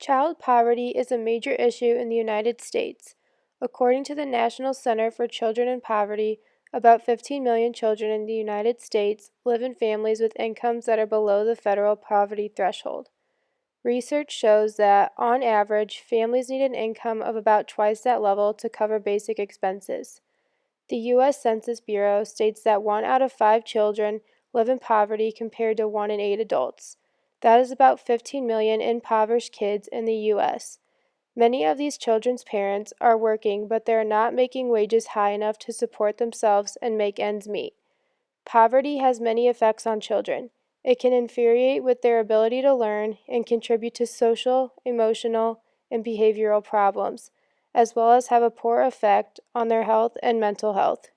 Child poverty is a major issue in the United States. According to the National Center for Children in Poverty, about 15 million children in the United States live in families with incomes that are below the federal poverty threshold. Research shows that, on average, families need an income of about twice that level to cover basic expenses. The U.S. Census Bureau states that 1 out of 5 children live in poverty compared to 1 in 8 adults. That is about 15 million impoverished kids in the U.S. Many of these children's parents are working, but they are not making wages high enough to support themselves and make ends meet. Poverty has many effects on children. It can inferiorate with their ability to learn and contribute to social, emotional, and behavioral problems, as well as have a poor effect on their health and mental health.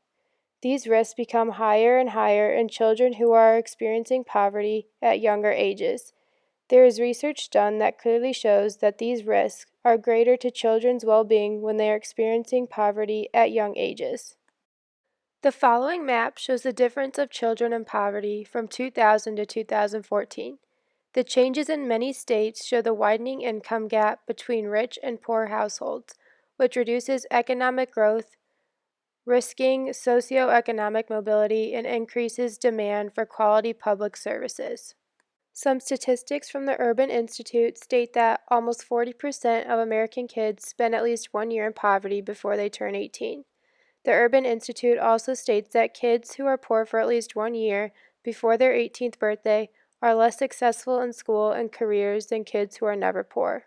These risks become higher and higher in children who are experiencing poverty at younger ages. There is research done that clearly shows that these risks are greater to children's well-being when they are experiencing poverty at young ages. The following map shows the difference of children in poverty from 2000 to 2014. The changes in many states show the widening income gap between rich and poor households, which reduces economic growth, risking socioeconomic mobility, and increases demand for quality public services. Some statistics from the Urban Institute state that almost 40% of American kids spend at least 1 year in poverty before they turn 18. The Urban Institute also states that kids who are poor for at least 1 year before their 18th birthday are less successful in school and careers than kids who are never poor.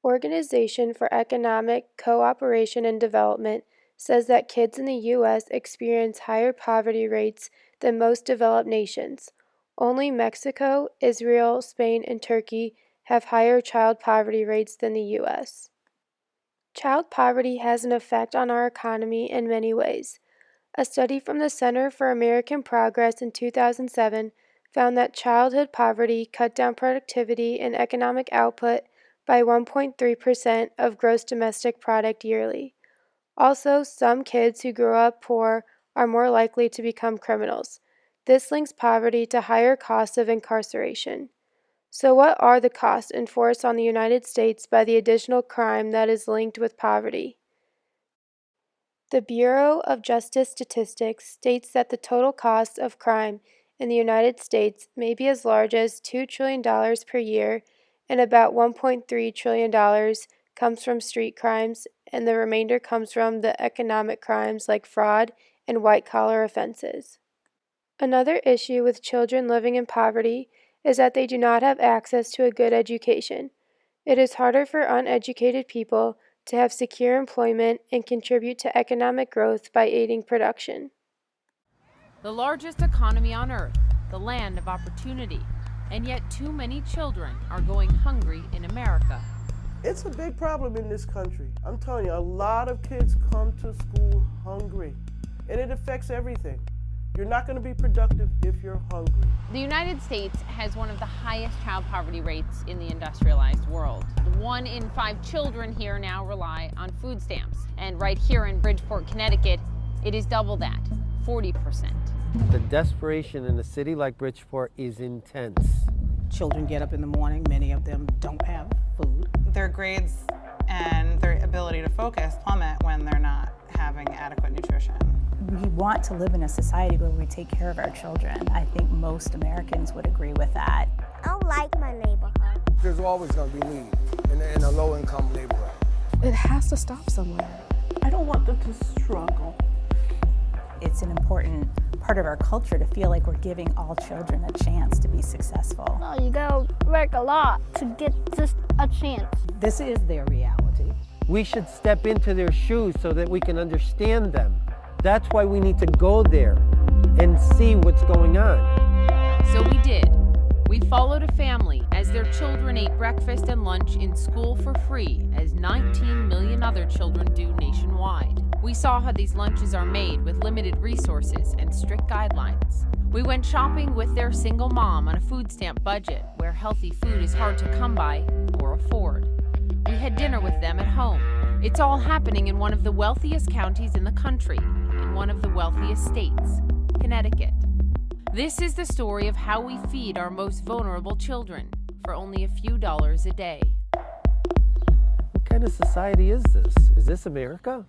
Organization for Economic Cooperation and Development says that kids in the U.S. experience higher poverty rates than most developed nations. Only Mexico, Israel, Spain, and Turkey have higher child poverty rates than the U.S. Child poverty has an effect on our economy in many ways. A study from the Center for American Progress in 2007 found that childhood poverty cut down productivity and economic output by 1.3% of gross domestic product yearly. Also, some kids who grow up poor are more likely to become criminals. This links poverty to higher costs of incarceration. So what are the costs enforced on the United States by the additional crime that is linked with poverty? The Bureau of Justice Statistics states that the total cost of crime in the United States may be as large as $2 trillion per year, and about $1.3 trillion comes from street crimes, and the remainder comes from the economic crimes like fraud and white-collar offenses. Another issue with children living in poverty is that they do not have access to a good education. It is harder for uneducated people to have secure employment and contribute to economic growth by aiding production. The largest economy on earth, the land of opportunity, and yet too many children are going hungry in America. It's a big problem in this country. I'm telling you, a lot of kids come to school hungry, and it affects everything. You're not going to be productive if you're hungry. The United States has one of the highest child poverty rates in the industrialized world. 1 in 5 children here now rely on food stamps. And right here in Bridgeport, Connecticut, it is double that, 40%. The desperation in a city like Bridgeport is intense. Children get up in the morning, many of them don't have food. Their grades and their ability to focus plummet when they're not having adequate nutrition. We want to live in a society where we take care of our children. I think most Americans would agree with that. I like my neighborhood. There's always going to be need in a low-income neighborhood. It has to stop somewhere. I don't want them to struggle. It's an important part of our culture to feel like we're giving all children a chance to be successful. Oh, you gotta work a lot to get just a chance. This is their reality. We should step into their shoes so that we can understand them. That's why we need to go there and see what's going on. So we did. We followed a family as their children ate breakfast and lunch in school for free, as 19 million other children do nationwide. We saw how these lunches are made with limited resources and strict guidelines. We went shopping with their single mom on a food stamp budget where healthy food is hard to come by or afford. We had dinner with them at home. It's all happening in one of the wealthiest counties in the country, in one of the wealthiest states, Connecticut. This is the story of how we feed our most vulnerable children, for only a few dollars a day. What kind of society is this? Is this America?